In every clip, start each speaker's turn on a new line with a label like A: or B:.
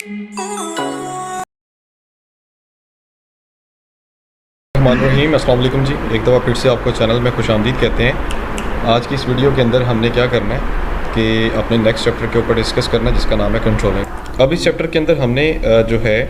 A: रहीम अस्सलाम वालेकुम जी, एक दफ़ा फिर से आपको चैनल में खुशामदीद कहते हैं। आज की इस वीडियो के अंदर हमने क्या करना है कि अपने नेक्स्ट चैप्टर के ऊपर डिस्कस करना है जिसका नाम है कंट्रोलिंग। अब इस चैप्टर के अंदर हमने जो है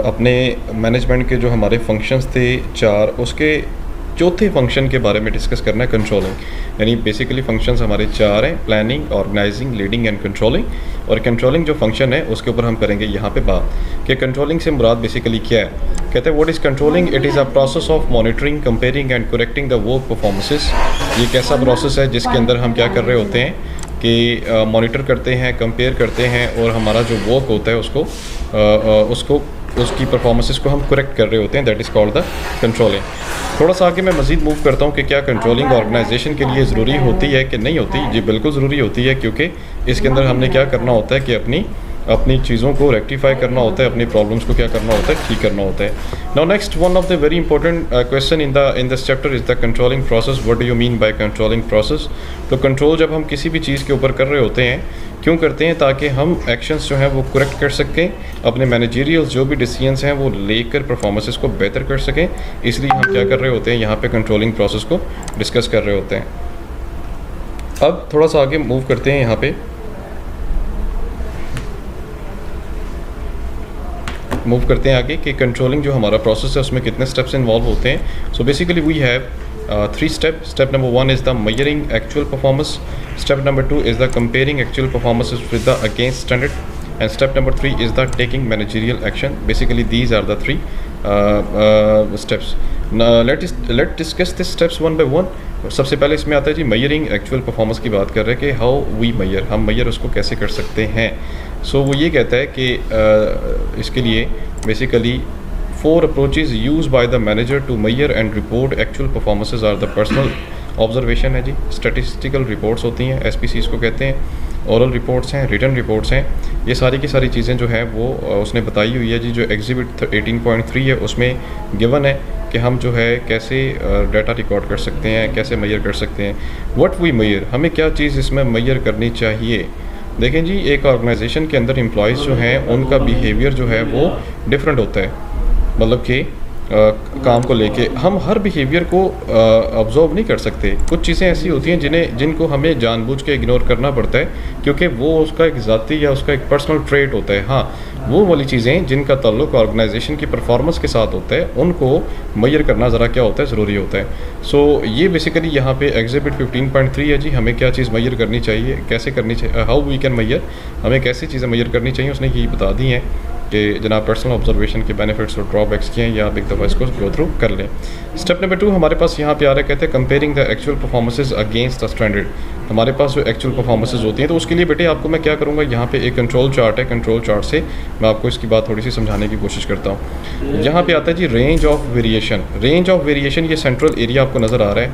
A: अपने मैनेजमेंट के जो हमारे फंक्शंस थे चार, उसके चौथे फंक्शन के बारे में डिस्कस करना है कंट्रोलिंग। यानी बेसिकली फंक्शंस हमारे चार हैं, planning, organizing, leading and controlling. और कंट्रोलिंग जो फंक्शन है उसके ऊपर हम करेंगे यहाँ पे बात कि कंट्रोलिंग से मुराद बेसिकली क्या है। कहते हैं what is controlling? It is a process of monitoring, comparing and correcting the work performances. ये एक ऐसा प्रोसेस है जिसके अंदर हम क्या कर रहे होते हैं कि मॉनिटर करते हैं, कंपेयर करते हैं और हमारा जो वर्क होता है उसको उसकी परफॉर्मेंसेस को हम करेक्ट कर रहे होते हैं। That is called the controlling. थोड़ा सा आगे मैं मज़ीद मूव करता हूँ कि क्या कंट्रोलिंग ऑर्गेनाइजेशन के लिए ज़रूरी होती है कि नहीं होती। जी बिल्कुल ज़रूरी होती है, क्योंकि इसके अंदर हमने क्या करना होता है कि अपनी चीज़ों को रेक्टिफाई करना होता है, अपनी प्रॉब्लम्स को क्या करना होता है, ठीक करना होता है। Now next one of the very important question in this chapter is the controlling process. What do you mean by controlling process? तो कंट्रोल जब हम किसी भी चीज़ के ऊपर कर रहे होते हैं, क्यों करते हैं? ताकि हम एक्शंस जो हैं वो करेक्ट कर सकें, अपने मैनेजरियल्स जो भी डिसीजंस हैं वो लेकर परफॉर्मेंसेस को बेहतर कर सकें। इसलिए हम क्या कर रहे होते हैं, यहाँ पे कंट्रोलिंग प्रोसेस को डिस्कस कर रहे होते हैं। अब थोड़ा सा आगे मूव करते हैं, यहाँ पे मूव करते हैं आगे कि कंट्रोलिंग जो हमारा प्रोसेस है उसमें कितने स्टेप्स इन्वॉल्व होते हैं। So basically we have 3 steps. Step number 1 is the measuring actual performance. Step number 2 is the comparing actual performances with the against standard, and step number 3 is the taking managerial action. Basically these are the 3 steps. Now let's discuss this steps one by one. सबसे पहले इसमें आता है जी measuring actual performance की बात कर रहे हैं कि how we measure, हम measure उसको कैसे कर सकते हैं। So वो ये कहता है कि इसके लिए basically 4 approaches used by the manager to measure and report actual performances are the personal observation है जी, statistical reports होती हैं, SPCs को कहते हैं, oral reports हैं, written reports हैं। ये सारी की सारी चीज़ें जो हैं वो उसने बताई हुई है जी। जो एग्जिबिट 18.3 है उसमें गिवन है कि हम जो है कैसे डाटा रिकॉर्ड कर सकते हैं, कैसे मेजर कर सकते हैं। व्हाट वी मेजर, हमें क्या चीज़ इसमें मेजर करनी चाहिए। देखें जी, एक ऑर्गेनाइजेशन के अंदर एम्प्लॉयज़ जो हैं उनका बिहेवियर जो है वो डिफरेंट होता है। मतलब कि काम को लेके हम हर बिहेवियर को ऑब्जर्व नहीं कर सकते। कुछ चीज़ें ऐसी होती हैं जिनको हमें जानबूझ के इग्नोर करना पड़ता है, क्योंकि वो उसका एक ज़ाती या उसका एक पर्सनल ट्रेट होता है। हाँ, वो वाली चीज़ें जिनका ताल्लुक ऑर्गेनाइजेशन की परफॉर्मेंस के साथ होता है उनको मेजर करना ज़रा क्या होता है, ज़रूरी होता है। सो ये बेसिकली यहाँ पे एग्जिबिट 15.3 है जी। हमें क्या चीज़ मेजर करनी चाहिए, कैसे करनी चाहिए, हाउ वी कैन मेजर, हमें कैसी चीज़ें मेजर करनी चाहिए, उसने ये बता दी हैं कि जनाब पर्सनल ऑब्जर्वेशन के बेनिफिट्स और ड्रॉबैक्स किए हैं, या आप एक दफ़ा इसको गो थ्रू कर लें। स्टेप नंबर 2 हमारे पास यहाँ पे आ रहा है, कहते हैं comparing the actual performances against the standard. हमारे पास जो एक्चुअल परफॉर्मेंसेज होती हैं, तो उसके लिए बेटे आपको मैं क्या करूँगा, यहाँ पे एक कंट्रोल चार्ट है, कंट्रोल चार्ट से मैं आपको इसकी बात थोड़ी सी समझाने की कोशिश करता हूँ। यहाँ पे आता है जी range of variation. Range of variation, ये सेंट्रल एरिया आपको नज़र आ रहा है।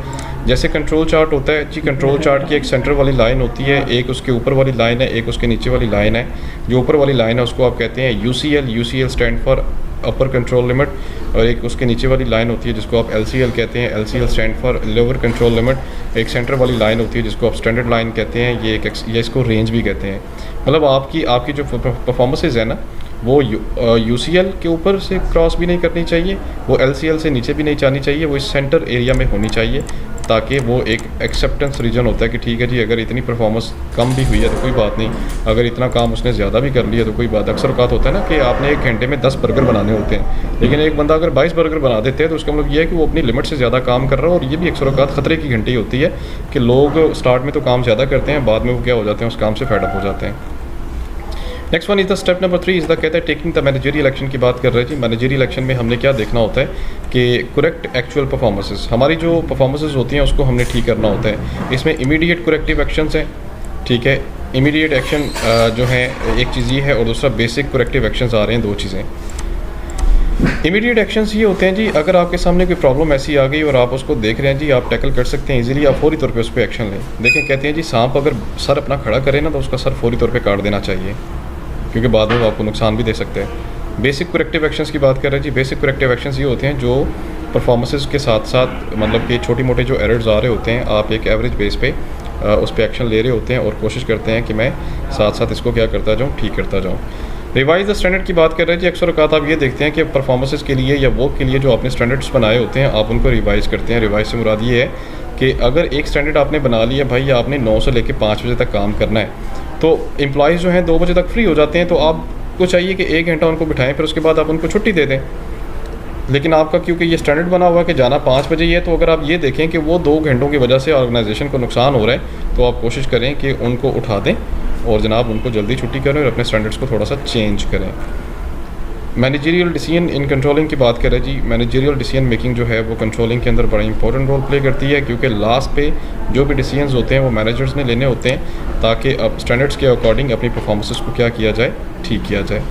A: जैसे कंट्रोल चार्ट होता है जी, कंट्रोल चार्ट की एक सेंटर वाली लाइन होती है, एक उसके ऊपर वाली लाइन है, एक उसके नीचे वाली लाइन है। जो ऊपर वाली लाइन है उसको आप कहते हैं UCL। UCL stand for upper control limit. और एक उसके नीचे वाली लाइन होती है जिसको आप LCL कहते हैं। LCL stand for lower control limit. एक सेंटर वाली लाइन होती है जिसको आप स्टैंडर्ड लाइन कहते हैं। ये इसको रेंज भी कहते हैं। मतलब आपकी जो परफॉर्मेंसेज है ना, वो UCL के ऊपर से क्रॉस भी नहीं करनी चाहिए, वो LCL से नीचे भी नहीं जानी चाहिए, वो इस सेंटर एरिया में होनी चाहिए, ताकि वो एक एक्सेप्टेंस रीजन होता है कि ठीक है जी, अगर इतनी परफॉर्मेंस कम भी हुई है तो कोई बात नहीं, अगर इतना काम उसने ज़्यादा भी कर लिया तो कोई बात। अक्सर औक़ात होता है ना कि आपने 1 घंटे में 10 बर्गर बनाने होते हैं, लेकिन एक बंदा अगर 22 बर्गर बना देते हैं तो उसका मतलब ये है कि वो अपनी लिमिट से ज़्यादा काम कर रहा है। और ये भी अक्सर औक़ात ख़तरे की घंटी होती है कि लोग स्टार्ट में तो काम ज़्यादा करते हैं, बाद में वो क्या हो जाते हैं, उस काम से फेड अप हो जाते हैं। Next one is the step number 3 is the, कहता है टेकिंग द मैनेजरियल एक्शन की बात कर रहे हैं जी। मैनेजरियल एक्शन में हमने क्या देखना होता है कि करेक्ट एक्चुअल परफॉर्मेंसेस, हमारी जो परफॉर्मेंसेस होती हैं उसको हमने ठीक करना होता है। इसमें इमीडिएट करेक्टिव एक्शंस हैं, ठीक है। इमीडिएट एक्शन जो है एक चीज़ ये है, और दूसरा बेसिक करेक्टिव एक्शंस आ रहे हैं, 2 चीज़ें। इमीडिएट एक्शंस ये होते हैं जी, अगर आपके सामने कोई प्रॉब्लम ऐसी आ गई और आप उसको देख रहे हैं जी, आप टैकल कर सकते हैं इजीली, आप फौरी तौर पे उस पर एक्शन लें। देखें, कहते हैं जी सांप अगर सर अपना खड़ा करे ना तो उसका सर फौरी तौर पे काट देना चाहिए, क्योंकि बाद में वो आपको नुकसान भी दे सकते हैं। बेसिक करेक्टिव एक्शंस की बात कर रहे हैं जी। बेसिक करेक्टिव एक्शंस ये होते हैं जो परफॉर्मेंसेस के साथ साथ, मतलब कि छोटी मोटे जो एरर्स आ रहे होते हैं, आप एक एवरेज बेस पे उस पर एक्शन ले रहे होते हैं और कोशिश करते हैं कि मैं साथ साथ इसको क्या करता जाऊँ, ठीक करता जाऊँ। रिवाइज द स्टैंडर्ड की बात कर रहे हैं जी। अक्सर औक़ात आप ये देखते हैं कि परफॉर्मेंसेस के लिए या वर्क के लिए जो आपने स्टैंडर्ड्स बनाए होते हैं आप उनको रिवाइज़ करते हैं। रिवाइज से मुराद ये है कि अगर एक स्टैंडर्ड आपने बना लिया भाई, आपने 9 से लेकर 5 बजे तक काम करना है, तो एम्प्लॉइज़ जो हैं 2 बजे तक फ्री हो जाते हैं, तो आपको चाहिए कि 1 घंटा उनको बिठाएं, फिर उसके बाद आप उनको छुट्टी दे दें। लेकिन आपका क्योंकि ये स्टैंडर्ड बना हुआ है कि जाना 5 बजे ही है, तो अगर आप ये देखें कि वो 2 घंटों की वजह से ऑर्गेनाइजेशन को नुकसान हो रहा है, तो आप कोशिश करें कि उनको उठा दें और जनाब उनको जल्दी छुट्टी करें और अपने स्टैंडर्ड्स को थोड़ा सा चेंज करें। मैनेजरियल डिसीजन इन कंट्रोलिंग की बात करें जी। मैनेजरियल डिसीजन मेकिंग जो है वो कंट्रोलिंग के अंदर बड़ा इंपॉर्टेंट रोल प्ले करती है, क्योंकि लास्ट पे जो भी डिसीजंस होते हैं वो मैनेजर्स ने लेने होते हैं, ताकि अब स्टैंडर्ड्स के अकॉर्डिंग अपनी परफॉर्मेंसेस को क्या किया जाए, ठीक किया जाए।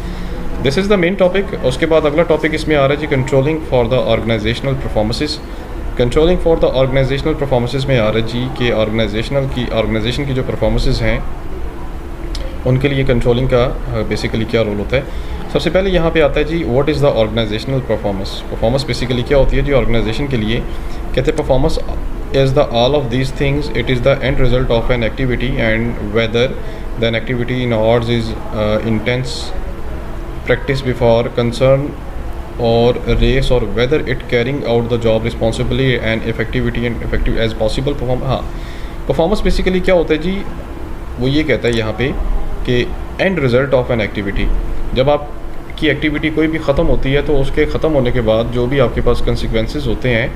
A: This is the main topic. उसके बाद अगला टॉपिक इसमें आ रहा है जी controlling for the organisational performances. Controlling for the organisational performances में आ रहा है जी कि ऑर्गेनाइजेशन की जो परफॉर्मेंसेस हैं उनके लिए कंट्रोलिंग का बेसिकली क्या रोल होता है। सबसे पहले यहाँ पे आता है जी what is the organizational performance. Performance basically क्या होती है जी ऑर्गेनाइजेशन के लिए। कहते हैं performance is the all of these things, it is the end result of an activity and whether than activity in hours is intense practice before concern or race or whether it carrying out the job responsibly and effective as possible performance basically क्या होता है जी, वो ये कहता है यहाँ पे कि end result of an activity. जब आपकी एक्टिविटी कोई भी ख़त्म होती है तो उसके ख़त्म होने के बाद जो भी आपके पास कंसिक्वेंसेस होते हैं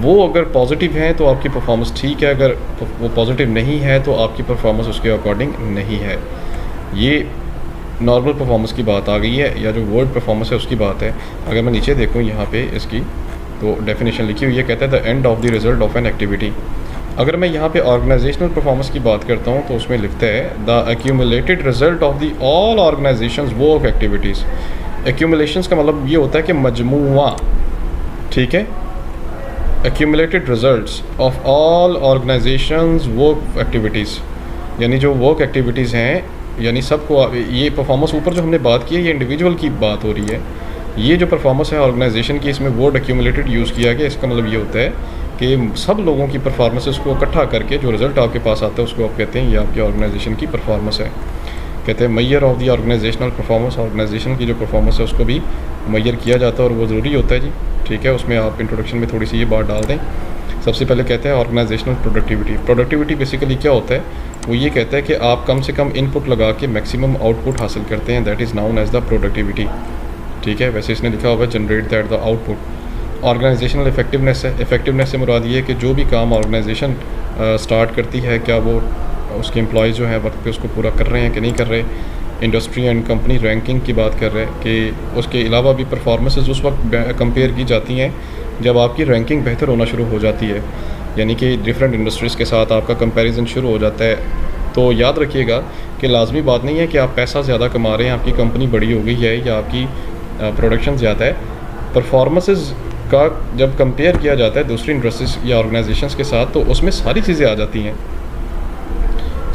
A: वो अगर पॉजिटिव हैं तो आपकी परफॉर्मेंस ठीक है, अगर वो पॉजिटिव नहीं है तो आपकी परफॉर्मेंस उसके अकॉर्डिंग नहीं है। ये नॉर्मल परफॉर्मेंस की बात आ गई है, या जो वर्ड परफॉर्मेंस है उसकी बात है। अगर मैं नीचे देखूँ यहाँ पे इसकी तो डेफिनेशन लिखी हुई है, कहता है the end of the result of an activity. अगर मैं यहाँ पे ऑर्गेनाइजेशनल परफॉर्मेंस की बात करता हूँ तो उसमें लिखता है the accumulated result of the all organisations work activities. एक्यूमुलेशंस का मतलब ये होता है कि मजमुआ, ठीक है। Accumulated results of all organisations work activities, यानी जो वर्क एक्टिविटीज़ हैं, यानी सबको ये परफॉर्मेंस ऊपर जो हमने बात की है ये इंडिविजुअल की बात हो रही है। ये जो परफॉर्मेंस है ऑर्गेनाइजेशन की, इसमें वर्ड एक्यूमुलेटेड यूज़ किया गया। इसका मतलब ये होता है कि सब लोगों की परफॉर्मेंसेस को इकट्ठा करके जो रिज़ल्ट आपके पास आता है उसको आप कहते हैं ये आपकी ऑर्गेनाइजेशन की परफॉर्मेंस है। कहते हैं mayor of the organizational performance. Organization की जो परफॉर्मेंस है उसको भी मैयर किया जाता है और वो ज़रूरी होता है जी, ठीक है। उसमें आप इंट्रोडक्शन में थोड़ी सी ये बात डाल दें। सबसे पहले कहते हैं ऑर्गेनाइजेशनल प्रोडक्टिविटी। प्रोडक्टिविटी बेसिकली क्या होता है, वो ये कहता है कि आप कम से कम इनपुट लगा के मैक्सिमम आउटपुट हासिल करते हैं, that is known as the productivity, ठीक है। वैसे इसने लिखा हुआ है generate that the output. Organizational effectiveness है। इफेक्टिवनेस से मुराद ये है कि जो भी काम ऑर्गेनाइजेशन स्टार्ट करती है क्या वो उसके एम्प्लॉयज़ जो है वक्त पे उसको पूरा कर रहे हैं कि नहीं कर रहे। इंडस्ट्री एंड कंपनी रैंकिंग की बात कर रहे हैं कि उसके अलावा भी परफॉर्मेंसेस उस वक्त कंपेयर की जाती हैं जब आपकी रैंकिंग बेहतर होना शुरू हो जाती है, यानी कि डिफरेंट इंडस्ट्रीज़ के साथ आपका कंपैरिजन शुरू हो जाता है। तो याद रखिएगा कि लाजमी बात नहीं है कि आप पैसा ज़्यादा कमा रहे हैं, आपकी कंपनी बड़ी हो गई है या आपकी प्रोडक्शन ज़्यादा है। परफॉर्मेंसेस का जब कंपेयर किया जाता है दूसरी इंडस्ट्रीज या ऑर्गेनाइजेशंस के साथ तो उसमें सारी चीज़ें आ जाती हैं,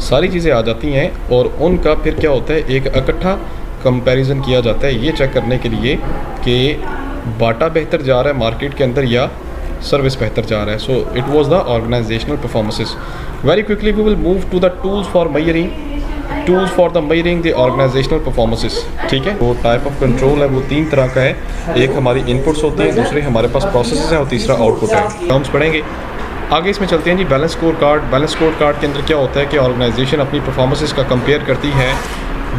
A: सारी चीज़ें आ जाती हैं और उनका फिर क्या होता है एक इकट्ठा कंपैरिजन किया जाता है ये चेक करने के लिए कि बाटा बेहतर जा रहा है मार्केट के अंदर या सर्विस बेहतर जा रहा है। So it was the organisational performances. Very quickly we will move to the tools for measuring the organisational performances, ठीक है। वो टाइप ऑफ कंट्रोल है वो 3 तरह का है, एक हमारी इनपुट्स होते हैं, दूसरे हमारे पास प्रोसेसेस हैं और तीसरा आउटपुट है। टर्म्स पढ़ेंगे आगे। इसमें चलते हैं जी balance score card. Balance score card के अंदर क्या होता है कि ऑर्गेनाइजेशन अपनी परफॉर्मेंसेस का कंपेयर करती है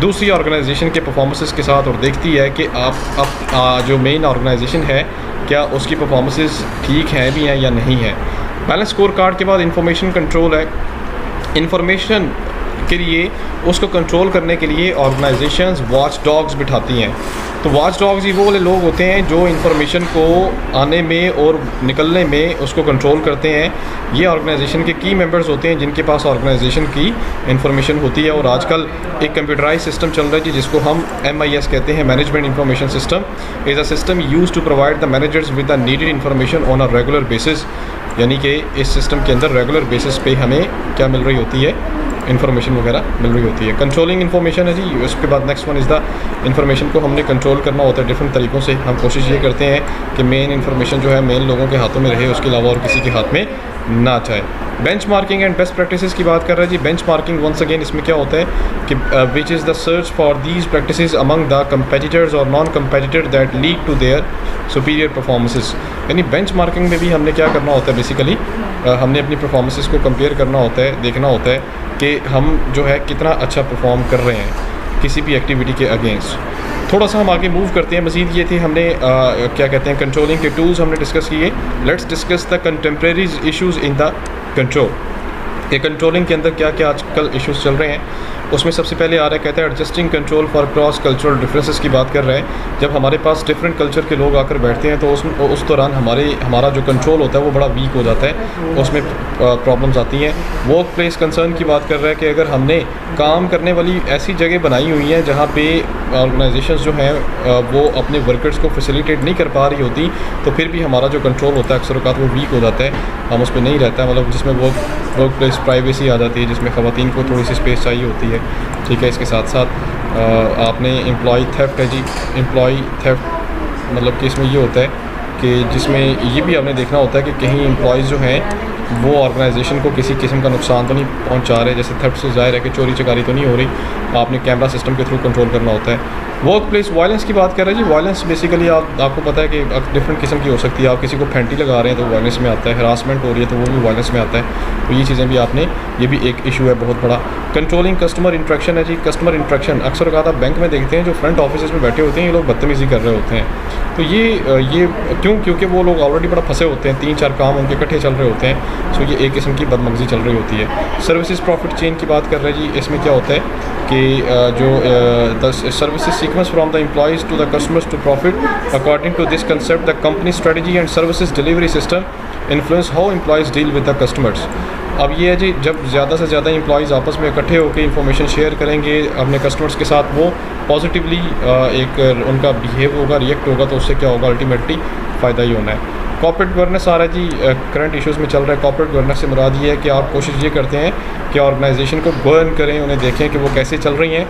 A: दूसरी ऑर्गेनाइजेशन के परफॉर्मेंसेस के साथ और देखती है कि आप जो मेन ऑर्गेनाइजेशन है क्या उसकी परफॉर्मेंसेस ठीक हैं भी हैं या नहीं है। बैलेंस स्कोर कार्ड के बाद इंफॉर्मेशन कंट्रोल है। इंफॉर्मेशन के लिए उसको कंट्रोल करने के लिए ऑर्गेनाइजेशंस वॉच डॉग्स बिठाती हैं। तो वॉच डॉग्स ही वो वाले लोग होते हैं जो इंफॉर्मेशन को आने में और निकलने में उसको कंट्रोल करते हैं। ये ऑर्गेनाइजेशन के की मेंबर्स होते हैं जिनके पास ऑर्गेनाइजेशन की इंफॉर्मेशन होती है। और आजकल एक कंप्यूटराइज सिस्टम चल रहा है जिसको हम MIS कहते हैं, management information system is a system use to provide the managers with the needed information on a regular basis. यानी कि इस सिस्टम के अंदर रेगुलर बेसिस पे हमें क्या मिल रही होती है, इन्फॉर्मेशन वगैरह मिल रही होती है। कंट्रोलिंग इन्फॉर्मेशन है जी। उसके बाद next one is the information को हमने कंट्रोल करना होता है डिफरेंट तरीक़ों से। हम कोशिश ये करते हैं कि मेन इन्फॉर्मेशन जो है मेन लोगों के हाथों में रहे, उसके अलावा और किसी के हाथ में ना जाए। बेंचमार्किंग एंड बेस्ट प्रैक्टिसेस की बात कर रहे हैं जी। बेंचमार्किंग वंस अगेन इसमें क्या होता है कि which is the search for these practices among the competitors और non competitor that lead to their superior performances. यानी बेंचमार्किंग में भी हमने क्या करना होता है, बेसिकली हमने अपनी परफॉर्मेंसेस को कंपेयर करना होता है, देखना होता है कि हम जो है कितना अच्छा परफॉर्म कर रहे हैं किसी भी एक्टिविटी के अगेंस्ट। थोड़ा सा हम आगे मूव करते हैं। मज़ीद ये थे हमने क्या कहते हैं कंट्रोलिंग के टूल्स हमने डिस्कस किए। Let's discuss the contemporary issues in the control. ये कंट्रोलिंग के अंदर क्या क्या आजकल इश्यूज़ चल रहे हैं, उसमें सबसे पहले आ रहा है, कहते हैं adjusting control for cross cultural differences की बात कर रहे हैं। जब हमारे पास डिफरेंट कल्चर के लोग आकर बैठते हैं तो उस दौरान हमारा जो कंट्रोल होता है वो बड़ा वीक हो जाता है, उसमें प्रॉब्लम्स आती हैं। वर्क प्लेस कंसर्न की बात कर रहा है कि अगर हमने काम करने वाली ऐसी जगह बनाई हुई हैं जहाँ पे ऑर्गेनाइजेशंस जो हैं वो अपने वर्कर्स को फैसिलिटेट नहीं कर पा रही होती, तो फिर भी हमारा जो कंट्रोल होता है अक्सर औक़ात वो वीक हो जाता है, हम उस पर नहीं रहता है। मतलब जिसमें वर्क प्लेस प्राइवेसी आ जाती है, जिसमें ख़वातीन को थोड़ी सी स्पेस चाहिए होती है, ठीक है। इसके साथ साथ आपने एम्प्लॉय थेफ्ट है जी। एम्प्लॉय थेफ्ट मतलब कि इसमें ये होता है कि जिसमें ये भी आपने देखना होता है कि कहीं एम्प्लॉयज़ जो हैं वो ऑर्गेनाइजेशन को किसी किस्म का नुकसान तो नहीं पहुंचा रहे, जैसे थेफ्ट से ज़ाहिर है कि चोरी चकारी तो नहीं हो रही, आपने कैमरा सिस्टम के थ्रू कंट्रोल करना होता है। वर्क प्लेस वायलेंस की बात कर रहे हैं जी। वायलेंस बेसिकली आपको पता है कि डिफरेंट किस्म की हो सकती है। आप किसी को फैंटी लगा रहे हैं तो वायलेंस में आता है, हरासमेंट हो रही है तो वो भी वायलेंस में आता है। तो ये चीज़ें भी आपने, ये भी एक इशू है बहुत बड़ा। कंट्रोलिंग कस्टमर इंट्रैक्शन है जी। कस्टमर इंट्रैक्शन अक्सर आप बैंक में देखते हैं जो फ्रंट ऑफिस में बैठे होते हैं ये लोग बदतमीज़ी कर रहे होते हैं। तो ये क्योंकि वो लोग ऑलरेडी बड़ा फंसे होते हैं, 3-4 काम उनके इकट्ठे चल रहे होते हैं, सो ये एक किस्म की बदमगजी चल रही होती है। सर्विसेज प्रॉफिट चेन की बात कर रहे हैं जी। इसमें क्या होता है कि जो the services sequence from the employees to the customers to profit according to this concept the company strategy and services delivery system influence how employees deal with the customers. अब ये है जी, जब ज़्यादा से ज़्यादा एम्प्लॉयज़ आपस में इकट्ठे होकर इंफॉर्मेशन शेयर करेंगे अपने कस्टमर्स के साथ, वो पॉजिटिवली एक उनका बिहेव होगा, रिएक्ट होगा, तो उससे क्या होगा, अल्टीमेटली फ़ायदा ही होना है। कॉर्पोरेट गवर्नेंस आ रहा है जी। करंट इश्यूज़ में चल रहा है। कॉर्पोरेट गवर्नेंस से मुराद ये है कि आप कोशिश ये करते हैं कि ऑर्गेनाइजेशन को गवर्न करें, उन्हें देखें कि वो कैसे चल रही हैं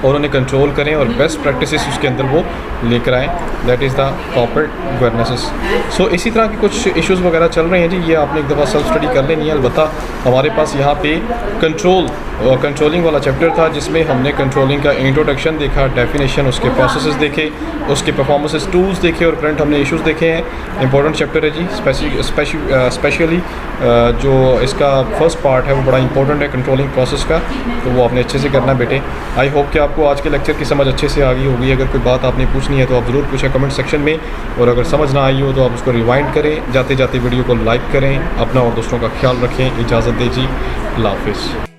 A: और उन्हें कंट्रोल करें और बेस्ट प्रैक्टिसेस उसके अंदर वो लेकर आएँ। That is the corporate governances. So इसी तरह के कुछ इश्यूज़ वगैरह चल रहे हैं जी। ये आपने एक दफ़ा सेल्फ स्टडी कर लेनी है। अलबत्ता हमारे पास यहाँ पे कंट्रोलिंग वाला चैप्टर था जिसमें हमने कंट्रोलिंग का इंट्रोडक्शन देखा, डेफिनेशन, उसके प्रोसेसेस देखे, उसके परफॉर्मेंसेस टूल्स देखे और करंट हमने इश्यूज़ देखे हैं। इंपॉर्टेंट चैप्टर है जी। स्पेशली जो इसका फर्स्ट पार्ट है वो बड़ा इंपॉर्टेंट है कंट्रोलिंग प्रोसेस का, तो वो आपने अच्छे से करना बेटे। आई होप कि आपको आज के लेक्चर की समझ अच्छे से आ गई होगी। अगर कोई बात आपने पूछनी है तो आप ज़रूर पूछें कमेंट सेक्शन में, और अगर समझ ना आई हो तो आप उसको रिवाइंड करें। जाते जाते वीडियो को लाइक करें। अपना और दोस्तों का ख्याल रखें। इजाज़त दीजिए। अल्लाह हाफ़िज़।